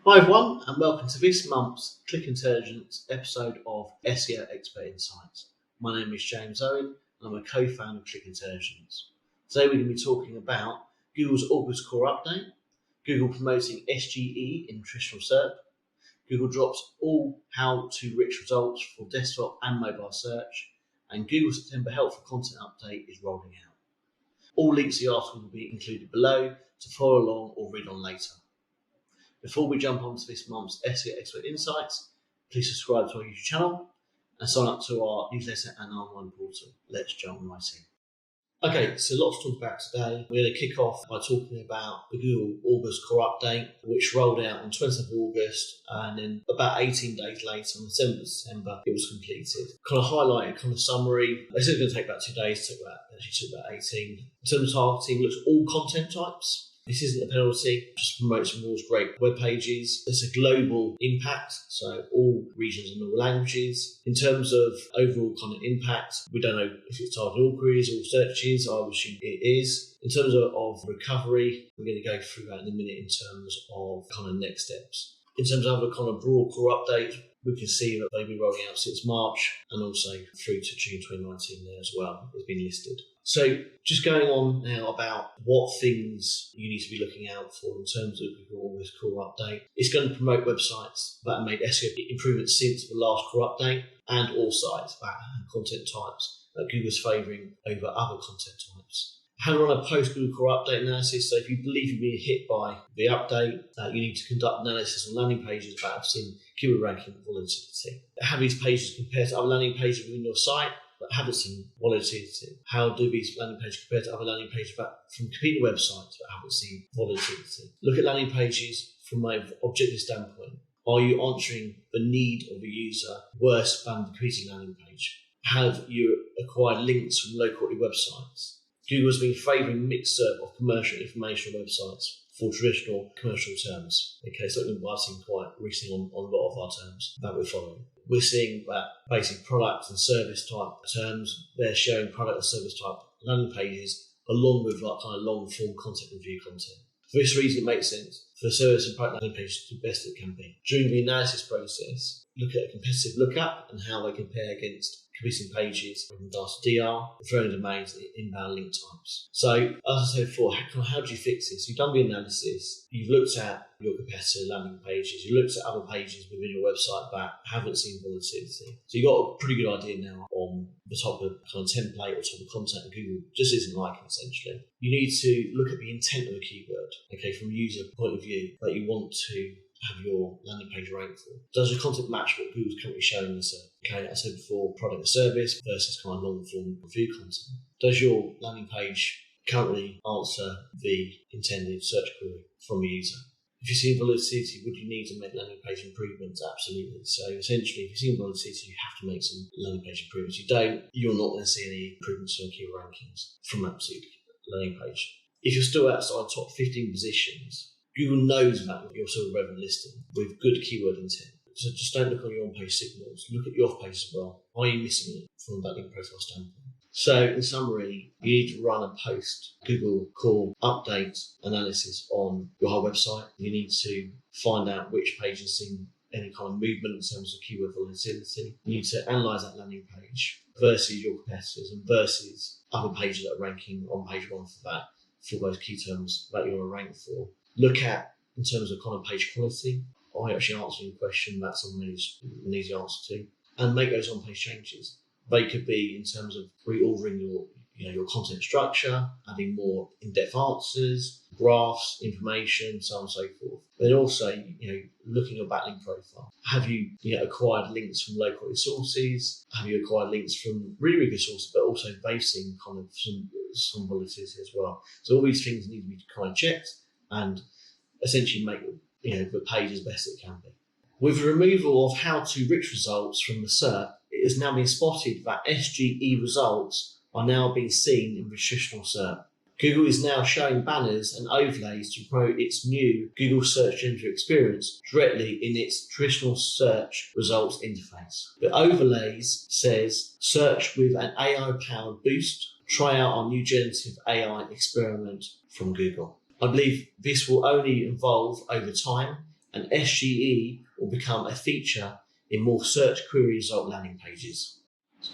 Hi everyone, and welcome to this month's Click Intelligence episode of SEO Expert Insights. My name is James Owen, and I'm a co-founder of Click Intelligence. Today we're going to be talking about Google's August core update, Google promoting SGE in traditional SERP, Google drops all how-to-rich results for desktop and mobile search, and Google's September helpful content update is rolling out. All links to the article will be included below to follow along or read on later. Before we jump on to this month's SEO Expert Insights, please subscribe to our YouTube channel and sign up to our newsletter and online portal. Let's jump right in. Okay, so lots to talk about today. We're going to kick off by talking about the Google August core update, which rolled out on 20th of August, and then about 18 days later, on the 7th of September, it was completed. Kind of highlighted, kind of summary. They said it's going to take about 2 days, took about 18. In terms of targeting, looks at all content types. This isn't a penalty, just promotes and rewards great web pages. It's a global impact, so all regions and all languages. In terms of overall kind of impact, we don't know if it's targeting all queries, all searches. I would assume it is. In terms of recovery, we're going to go through that in a minute in terms of kind of next steps. In terms of other kind of broad core updates, we can see that they've been rolling out since March and also through to June 2019 there as well. It's been listed. So just going on now about what things you need to be looking out for in terms of Google August core update. It's going to promote websites that have made SEO improvements since the last core update and all sites that have content types that Google's favouring over other content types. How to run a post-Google core update analysis. So if you believe you've been hit by the update, you need to conduct analysis on landing pages that have seen keyword ranking volatility. How these pages compare to other landing pages within your site that haven't seen volatility. How do these landing pages compare to other landing pages from competing websites that haven't seen volatility? Look at landing pages from an objective standpoint. Are you answering the need of the user worse than the competing landing page? Have you acquired links from low-quality websites? Google has been favouring mixed SERP of commercial information websites for traditional commercial terms. Okay, something I've seen quite recently on a lot of our terms that we're following. We're seeing that basic product and service type terms, they're showing product and service type landing pages along with like kind of long form content review content. For this reason, it makes sense for the service and product landing pages to be best it can be. During the analysis process, look at a competitive lookup and how they compare against competing pages with regards to DR, referring domains, and inbound link types. So, as I said before, how do you fix this? You've done the analysis, you've looked at your competitor landing pages, you looked at other pages within your website that haven't seen volatility. So you've got a pretty good idea now on the type of kind of template or type of content that Google just isn't liking, essentially. You need to look at the intent of a keyword, okay, from a user point of view that you want to have your landing page ranked for. Does your content match what Google's currently showing us? Okay, I said before, product or service versus kind of long form review content. Does your landing page currently answer the intended search query from a user? If you've seen volatility, would you need to make landing page improvements? Absolutely. So essentially, if you've seen volatility, you have to make some landing page improvements. If you don't, you're not going to see any improvements in keyword rankings from that particular landing page. If you're still outside top 15 positions, Google knows that you're still a relevant listing with good keyword intent. So just don't look on your on-page signals. Look at your off-page as well. Are you missing it from that link profile standpoint? So in summary, you need to run a post-Google core update analysis on your whole website. You need to find out which page has seen any kind of movement in terms of keyword volatility. You need to analyse that landing page versus your competitors and versus other pages that are ranking on page one for those key terms that you're ranked for. Look at, in terms of kind of page quality, are you actually answering a question that someone needs an easy answer to, and make those on-page changes. They could be in terms of reordering your content structure, adding more in-depth answers, graphs, information, so on and so forth. Then also, looking at your backlink profile. Have you, acquired links from low-quality sources? Have you acquired links from really, really good sources, but also they've seen kind of some volatility as well? So all these things need to be kind of checked and essentially make the page as best it can be. With the removal of how-to-rich results from the SERP, it has now been spotted that SGE results are now being seen in the traditional SERP. Google is now showing banners and overlays to promote its new Google Search Generative Experience directly in its traditional search results interface. The overlays says, search with an AI-powered boost, try out our new generative AI experiment from Google. I believe this will only evolve over time and SGE will become a feature in more search query result landing pages.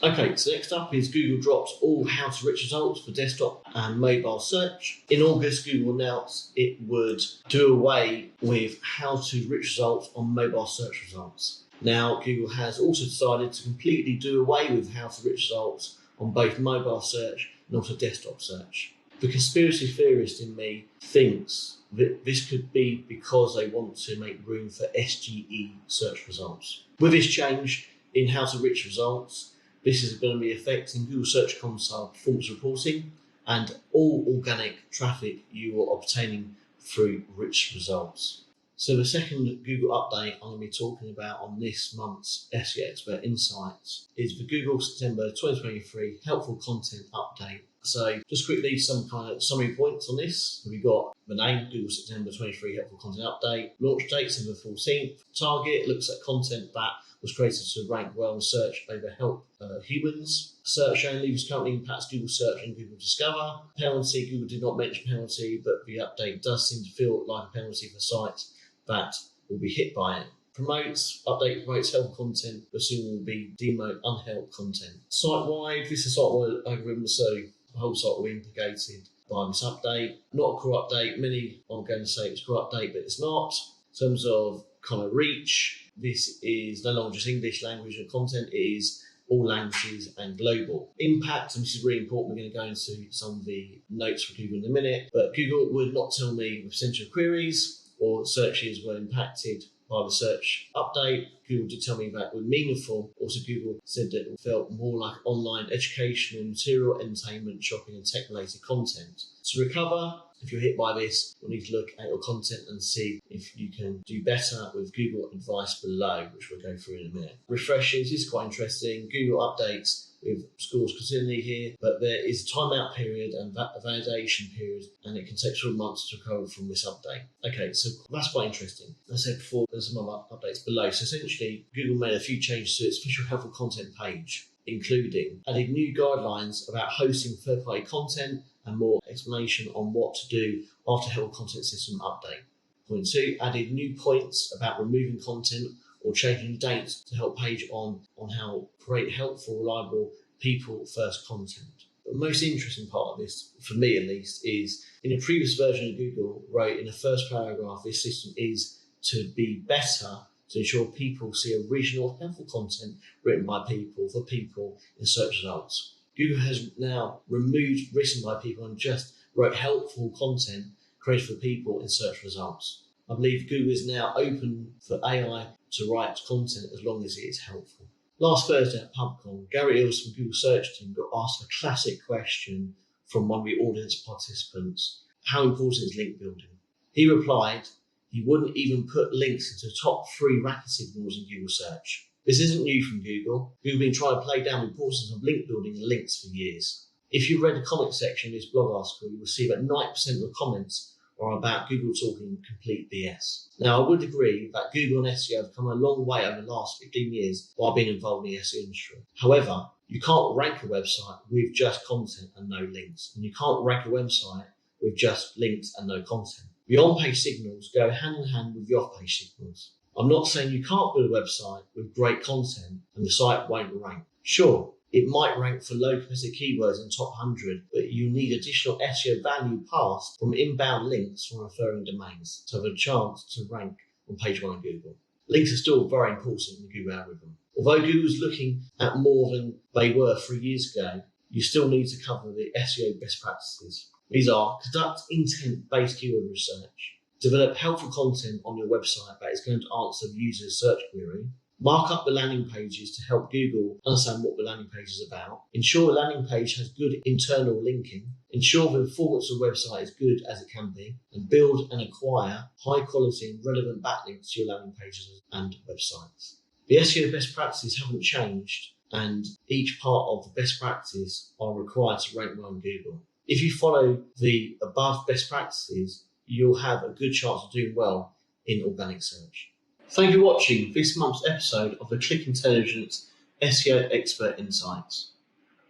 Okay, so next up is Google drops all how-to-rich results for desktop and mobile search. In August, Google announced it would do away with how-to-rich results on mobile search results. Now, Google has also decided to completely do away with how-to-rich results on both mobile search and also desktop search. The conspiracy theorist in me thinks that this could be because they want to make room for SGE search results. With this change in how-to-rich results, this is going to be affecting Google Search Console performance reporting and all organic traffic you are obtaining through rich results. So the second Google update I'm going to be talking about on this month's SEO Expert Insights is the Google September 2023 Helpful Content Update. So just quickly, some kind of summary points on this. We've got the name, Google September 23 Helpful Content Update. Launch date, September 14th. Target looks at content that was created to rank well in search over help humans. Search only was currently impacts Google Search and Google Discover. Penalty, Google did not mention penalty, but the update does seem to feel like a penalty for sites that will be hit by it. Update promotes helpful content, but soon will be demote unhelpful content. Site-wide, this is site-wide algorithm, so the whole site will be implicated by this update. Not a core update. Many are going to say it's a core update, but it's not. In terms of kind of reach, this is no longer just English language and content, it is all languages and global. Impact, and this is really important, we're going to go into some of the notes for Google in a minute, but Google would not tell me the percentage of queries or searches were impacted by the search update. Google did tell me that were meaningful. Also, Google said that it felt more like online educational material, entertainment, shopping and tech-related content. To recover, if you're hit by this, you'll need to look at your content and see if you can do better with Google advice below, which we'll go through in a minute. Refreshes, this is quite interesting. Google updates with scores continually here, but there is a timeout period and a validation period, and it can take 12 months to recover from this update. Okay, so that's quite interesting. As I said before, there's some other updates below. So essentially, Google made a few changes to its official helpful content page, including adding new guidelines about hosting third-party content and more explanation on what to do after helpful content system update. Point 2, added new points about removing content or changing dates to help page on how create helpful, reliable, people-first content. The most interesting part of this, for me at least, is in a previous version of Google wrote in the first paragraph, this system is to be better to ensure people see original, helpful content written by people for people in search results. Google has now removed written by people and just wrote helpful content created for people in search results. I believe Google is now open for AI to write content as long as it is helpful. Last Thursday at PubCon, Gary Ills from Google Search Team got asked a classic question from one of the audience participants. How important is link building? He replied he wouldn't even put links into the top 3 ranking signals in Google Search. This isn't new from Google. Google have been trying to play down the importance of link building and links for years. If you read the comment section of this blog article, you will see that 90% of the comments are about Google talking complete BS. Now, I would agree that Google and SEO have come a long way over the last 15 years while being involved in the SEO industry. However, you can't rank a website with just content and no links, and you can't rank a website with just links and no content. The on-page signals go hand in hand with the off-page signals. I'm not saying you can't build a website with great content and the site won't rank. Sure, it might rank for low competitive keywords in top 100, but you need additional SEO value passed from inbound links from referring domains to have a chance to rank on page 1 of Google. Links are still very important in the Google algorithm. Although Google's looking at more than they were 3 years ago, you still need to cover the SEO best practices. These are conduct intent-based keyword research, develop helpful content on your website that is going to answer the user's search query, mark up the landing pages to help Google understand what the landing page is about, ensure the landing page has good internal linking, ensure the performance of the website is good as it can be, and build and acquire high quality and relevant backlinks to your landing pages and websites. The SEO best practices haven't changed, and each part of the best practice are required to rank well on Google. If you follow the above best practices, you'll have a good chance of doing well in organic search. Thank you for watching this month's episode of the Click Intelligence SEO Expert Insights.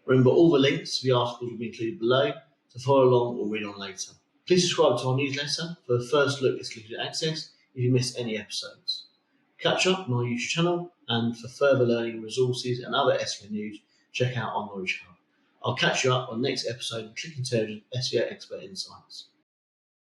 Remember, all the links to the articles will be included below to follow along or read on later. Please subscribe to our newsletter for the first look at exclusive access, if you miss any episodes. Catch up on our YouTube channel, and for further learning resources and other SEO news, check out our Knowledge Hub. I'll catch you up on the next episode of Click Intelligence SEO Expert Insights.